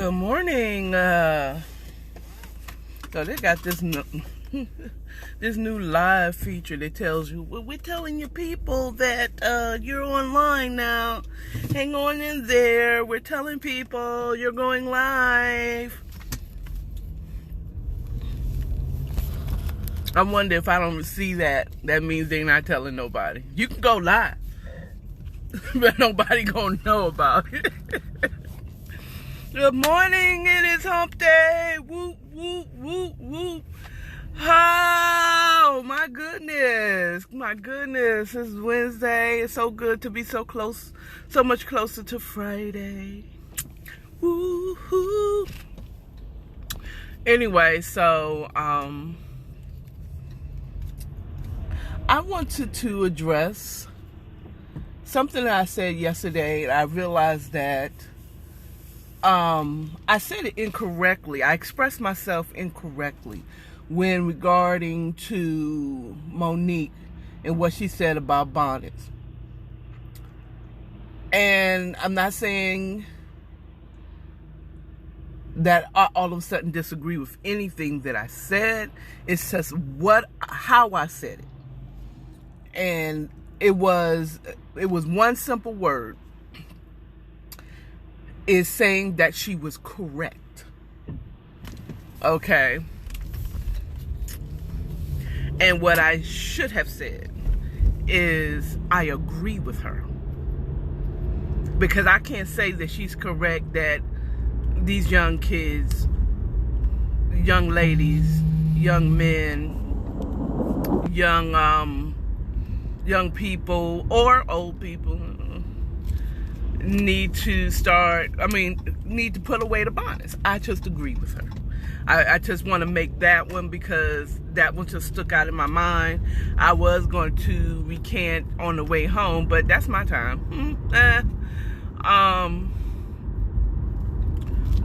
Good morning. So they got this this new live feature that tells you, well, we're telling you people that you're online now. Hang on in there. We're telling people you're going live. I wonder if I don't see that means they're not telling nobody. You can go live, but nobody gonna know about it. Good morning, it is hump day. Whoop, whoop, whoop, whoop. Oh, my goodness. My goodness, it's Wednesday. It's so good to be so close, so much closer to Friday. Woo-hoo. Anyway, so, I wanted to address something that I said yesterday. I realized that I said it incorrectly. I expressed myself incorrectly when regarding to Monique and what she said about bonnets. And I'm not saying that I all of a sudden disagree with anything that I said. It's just how I said it. And it was one simple word. Is saying that she was correct. Okay. And what I should have said is I agree with her. Because I can't say that she's correct that these young kids, young ladies, young men, young people or old people need to put away the bonnets. I just agree with her. I just want to make that one because that one just stuck out in my mind. I was going to recant on the way home, but that's my time.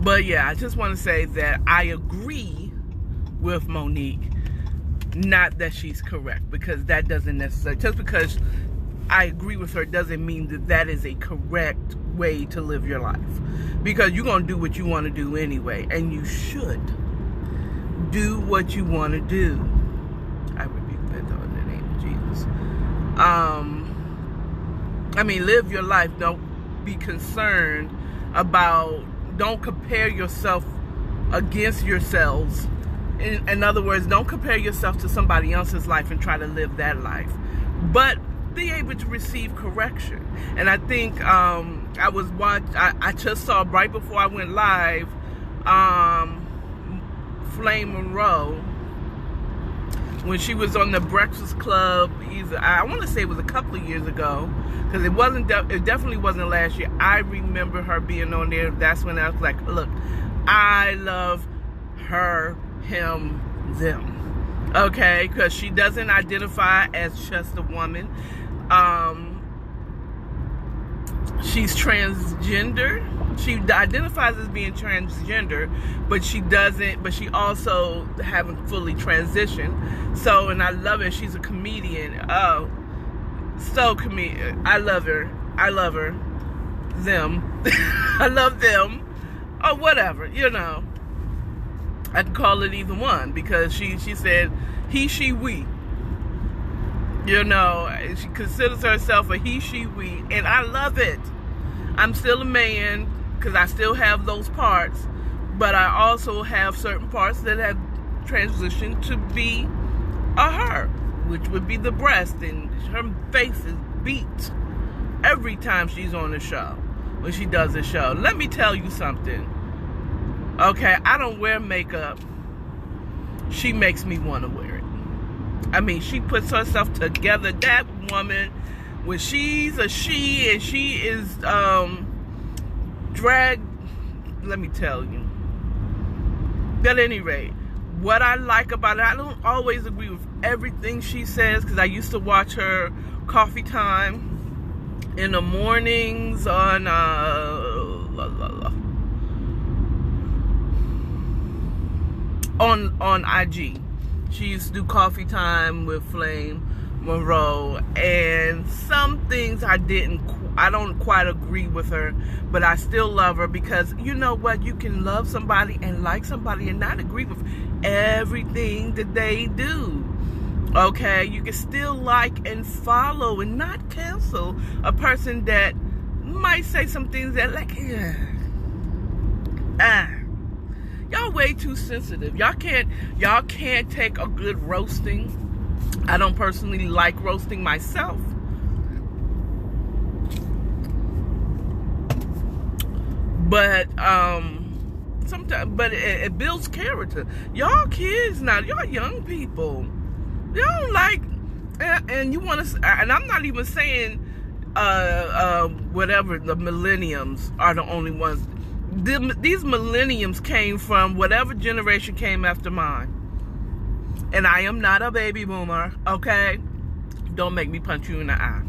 But yeah, I just want to say that I agree with Monique, not that she's correct, because that doesn't necessarily, just because I agree with her doesn't mean that that is a correct way to live your life. Because you're going to do what you want to do anyway. And you should do what you want to do. I rebuke that in the name of Jesus. Live your life. Don't be concerned about, don't compare yourself against yourselves. In other words, don't compare yourself to somebody else's life and try to live that life. But be able to receive correction. And I think I just saw right before I went live, Flame Monroe, when she was on the Breakfast Club, I want to say it was a couple of years ago, because it definitely wasn't last year. I remember her being on there. That's when I was like, look, I love her, him, them. Okay, because she doesn't identify as just a woman. She's transgender. She identifies as being transgender, but she also haven't fully transitioned. So, and I love her. She's a comedian. Oh, so comedian. I love her. I love her. Them. I love them. Or whatever, I can call it either one, because she said he, she, we. She considers herself a he, she, we, and I love it. I'm still a man because I still have those parts, but I also have certain parts that have transitioned to be a her, which would be the breast, and her face is beat every time she's on the show, when she does a show. Let me tell you something. Okay, I don't wear makeup. She makes me want to wear it. She puts herself together. That woman, when she's a she and she is drag, let me tell you. At any rate, what I like about it, I don't always agree with everything she says, because I used to watch her Coffee Time in the mornings on IG. She used to do Coffee Time with Flame Monroe, and some things I didn't I don't quite agree with her, but I still love her because you know what? You can love somebody and like somebody and not agree with everything that they do. Okay? You can still like and follow and not cancel a person that might say some things that like, y'all way too sensitive. Y'all can't take a good roasting. I don't personally like roasting myself. But sometimes, but it builds character. Y'all kids now, y'all young people, y'all don't like, and you want to. And I'm not even saying, whatever the millenniums are the only ones. These millenniums came from whatever generation came after mine, and I am not a baby boomer. Okay, don't make me punch you in the eye.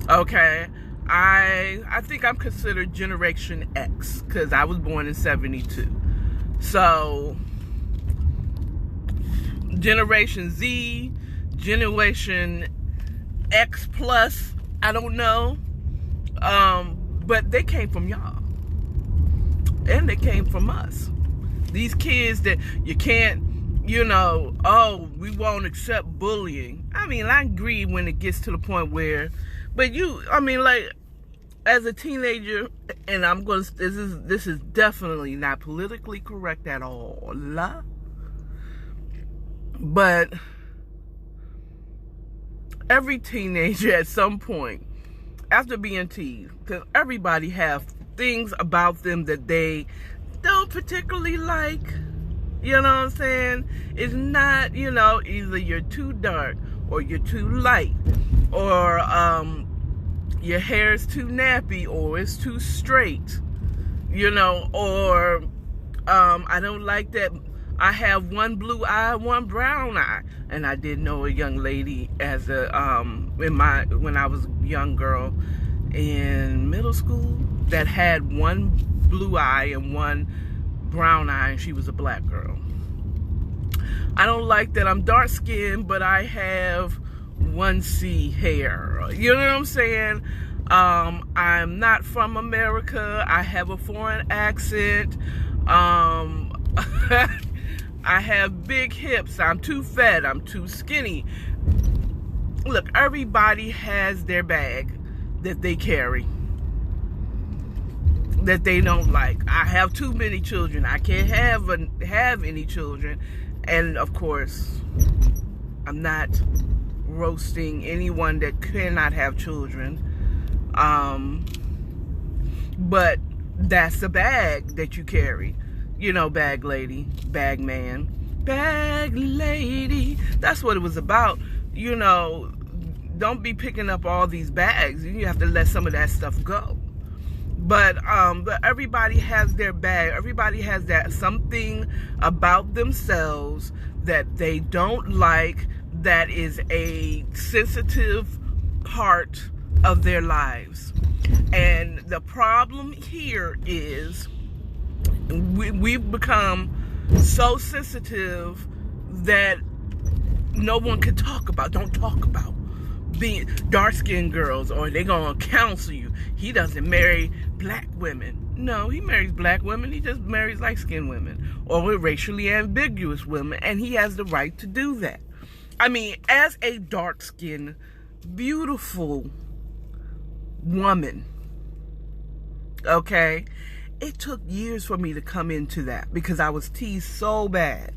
Okay. I think I'm considered Generation X because I was born in 72. So, Generation Z, Generation X plus, I don't know. But they came from y'all. And they came from us. These kids that you can't, oh, we won't accept bullying. I mean, I agree when it gets to the point where, but like, as a teenager, and this is definitely not politically correct at all, but every teenager at some point, after being teased, because everybody have things about them that they don't particularly like, you know what I'm saying? It's not, either you're too dark, or you're too light, or your hair is too nappy, or it's too straight, or I don't like that I have one blue eye, one brown eye. And I did know a young lady as when I was a young girl in middle school that had one blue eye and one brown eye, and she was a black girl. I don't like that I'm dark skinned, but I have 1C hair. You know what I'm saying? I'm not from America. I have a foreign accent. I have big hips. I'm too fat. I'm too skinny. Look, everybody has their bag that they carry that they don't like. I have too many children. I can't have any children. And of course, I'm not roasting anyone that cannot have children. But that's the bag that you carry. Bag lady, bag man, bag lady. That's what it was about. Don't be picking up all these bags. You have to let some of that stuff go. But everybody has their bag. Everybody has that something about themselves that they don't like, that is a sensitive part of their lives. And the problem here is we've become so sensitive that no one can don't talk about being dark-skinned girls, or they're going to counsel you. He doesn't marry black women. No, he marries black women. He just marries light-skinned women or racially ambiguous women, and he has the right to do that. I mean, as a dark-skinned, beautiful woman, okay, it took years for me to come into that because I was teased so bad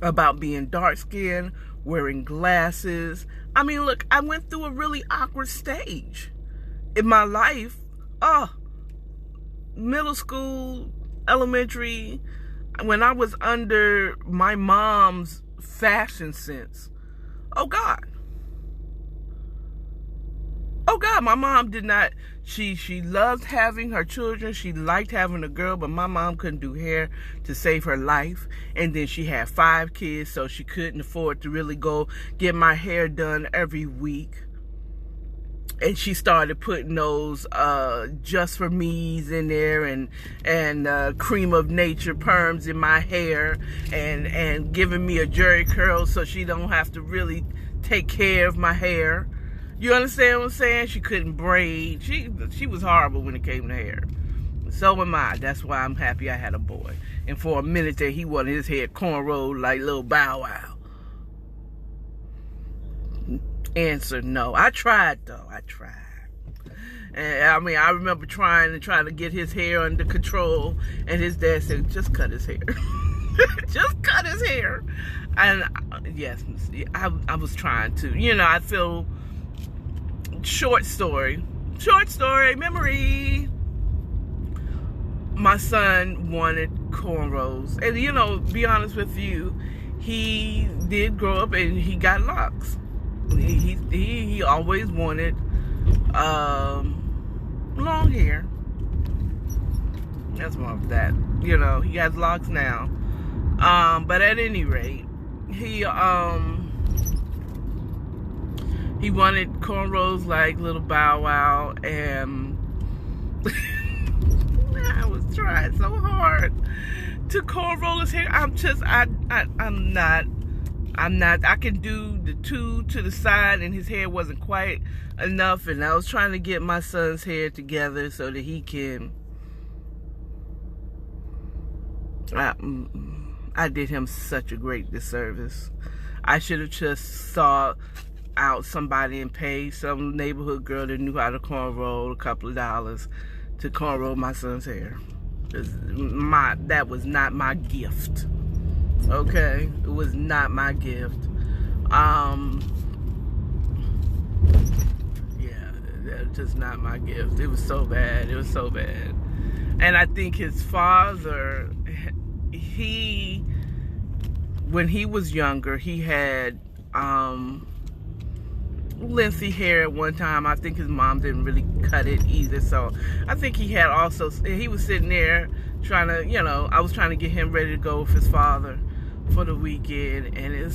about being dark-skinned, wearing glasses. I mean, look, I went through a really awkward stage in my life. Middle school, elementary, when I was under my mom's fashion sense. Oh God, my mom did not, she loved having her children. She liked having a girl, but my mom couldn't do hair to save her life. And then she had 5 kids, so she couldn't afford to really go get my hair done every week. And she started putting those just for me's in there, and cream of nature perms in my hair, and giving me a jerry curl so she don't have to really take care of my hair. You understand what I'm saying? She couldn't braid. She was horrible when it came to hair. So am I. That's why I'm happy I had a boy. And for a minute there, he wanted his hair cornrowed like little Bow Wow. Answer, no. I tried, though. I tried. And I mean, I remember trying to get his hair under control. And his dad said, just cut his hair. Just cut his hair. And yes, I was trying to. You know, I feel... Short story, memory. My son wanted cornrows, and you know, be honest with you, he did grow up and he got locks. He always wanted long hair. That's more of that. You know, he has locks now. But at any rate, he wanted cornrows like little Bow Wow, and I was trying so hard to cornrow his hair. I'm not. I can do the two to the side, and his hair wasn't quite enough, and I was trying to get my son's hair together so that he can. I did him such a great disservice. I should have just sought out somebody and paid some neighborhood girl that knew how to cornrow a couple of dollars to cornrow my son's hair. That was not my gift. Okay? It was not my gift. Yeah, that's just not my gift. It was so bad. It was so bad. And I think his father, when he was younger, he had lengthy hair at one time. I think his mom didn't really cut it either. So I think he was sitting there trying to, you know, I was trying to get him ready to go with his father for the weekend. And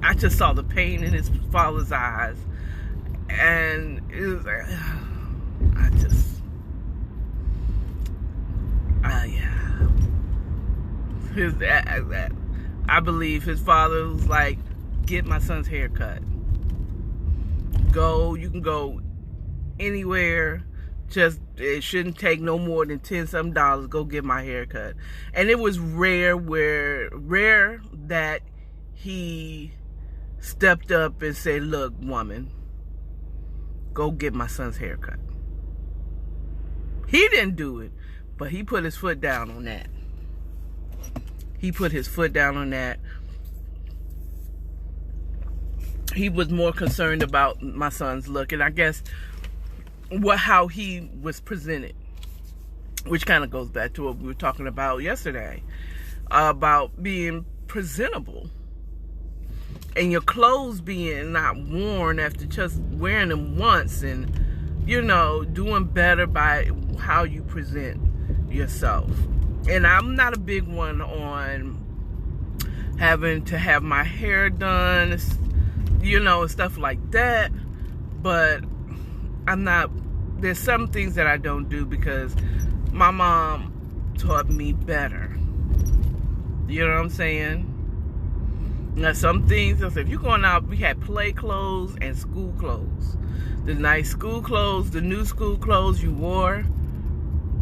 I just saw the pain in his father's eyes. And it was like, yeah. I believe his father was like, get my son's hair cut. You can go anywhere. Just, it shouldn't take no more than $10-something. Go get my hair cut. And it was rare that he stepped up and said, look, woman, go get my son's hair cut. He didn't do it, but he put his foot down on that. He put his foot down on that. He was more concerned about my son's look, and I guess how he was presented, which kind of goes back to what we were talking about yesterday, about being presentable, and your clothes being not worn after just wearing them once, and you know, doing better by how you present yourself. And I'm not a big one on having to have my hair done, you know, and stuff like that. But there's some things that I don't do because my mom taught me better. You know what I'm saying? Now, some things, if you're going out, we had play clothes and school clothes. The nice school clothes, the new school clothes you wore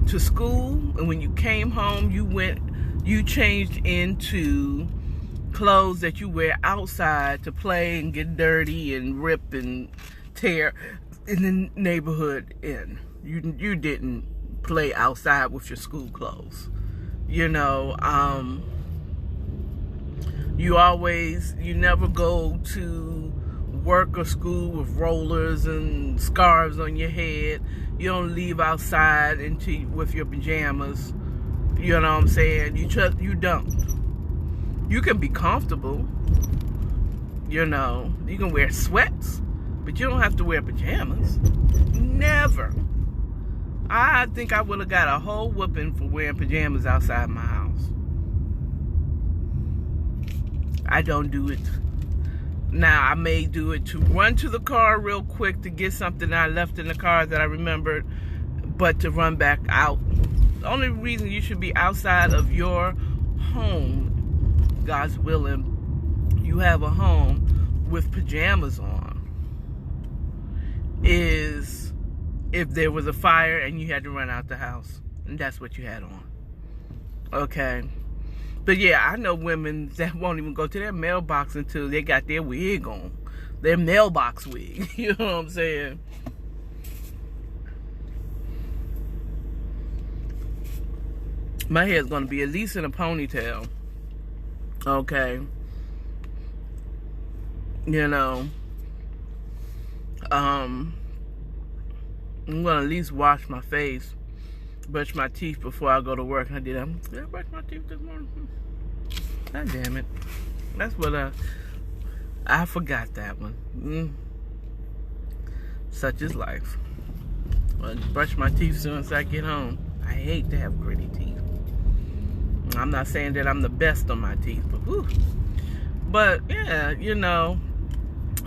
to school, and when you came home, you changed into clothes that you wear outside to play and get dirty and rip and tear in the neighborhood in. You didn't play outside with your school clothes. You know, you never go to work or school with rollers and scarves on your head. You don't leave outside with your pajamas. You know what I'm saying? You don't. You can be comfortable. You know, you can wear sweats, but you don't have to wear pajamas. Never. I think I would have got a whole whooping for wearing pajamas outside my house. I don't do it. Now, I may do it to run to the car real quick to get something I left in the car that I remembered, but to run back out. The only reason you should be outside of your home, God's willing, you have a home with pajamas on. is if there was a fire and you had to run out the house. And that's what you had on. Okay. But yeah, I know women that won't even go to their mailbox until they got their wig on. Their mailbox wig. You know what I'm saying? My hair's going to be at least in a ponytail. Okay. You know. I'm going to at least wash my face. Brush my teeth before I go to work. Did I brush my teeth this morning? God damn it. That's what I forgot that one. Such is life. I'll brush my teeth as soon as I get home. I hate to have gritty teeth. I'm not saying that I'm the best on my teeth, but whew. But yeah, you know,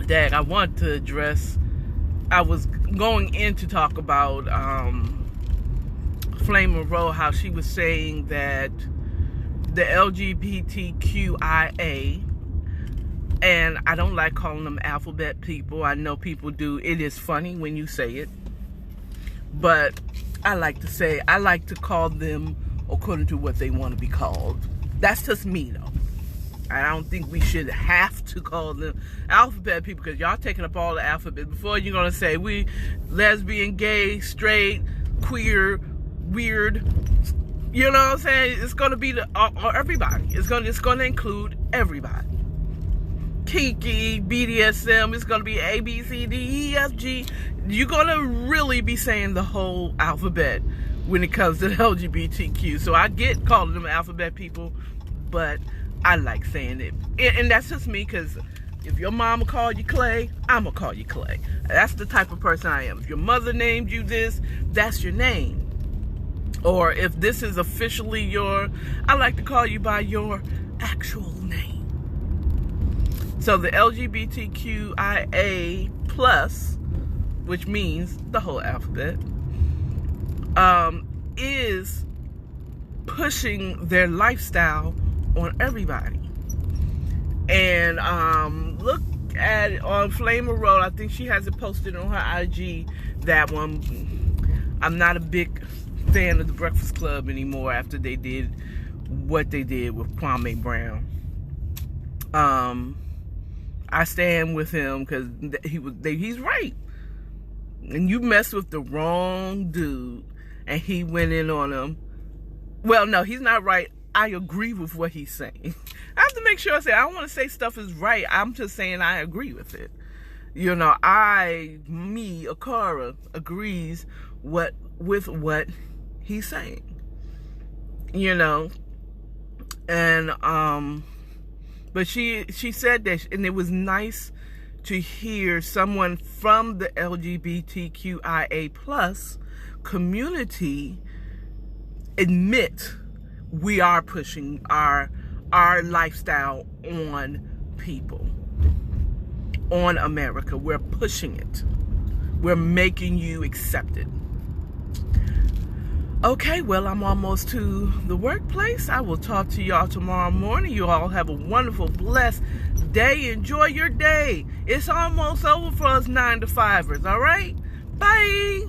Dad, I want to address, I was going in to talk about Flame Monroe, how she was saying that the lgbtqia, and I don't like calling them alphabet people. I know people do. It is funny when you say it. But I like to call them according to what they want to be called. That's just me, though. I don't think we should have to call them alphabet people, because y'all taking up all the alphabet. Before you're going to say we lesbian, gay, straight, queer, weird, you know what I'm saying? It's going to be everybody. It's going to include everybody. Kiki, BDSM, it's going to be A, B, C, D, E, F, G. You're going to really be saying the whole alphabet when it comes to the LGBTQ. So I get calling them alphabet people, but I like saying it. And that's just me, because if your mama called you Clay, I'm going to call you Clay. That's the type of person I am. If your mother named you this, that's your name. Or if this is officially I like to call you by your actual name. So the LGBTQIA+, which means the whole alphabet, is pushing their lifestyle on everybody. And look at it on Flame Monroe. I think she has it posted on her IG, that one. I'm not a big fan of the Breakfast Club anymore after they did what they did with Kwame Brown. I stand with him because he's right. And you mess with the wrong dude and he went in on him. Well, no, he's not right. I agree with what he's saying. I have to make sure I say, I don't want to say stuff is right. I'm just saying I agree with it. You know, Akara, agrees with what he's saying. You know, and but she said that, and it was nice to hear someone from the LGBTQIA+ community admit we are pushing our lifestyle on people, on America. We're pushing it. We're making you accept it. Okay, well, I'm almost to the workplace. I will talk to y'all tomorrow morning. You all have a wonderful, blessed day. Enjoy your day. It's almost over for us 9 to 5ers, all right? Bye.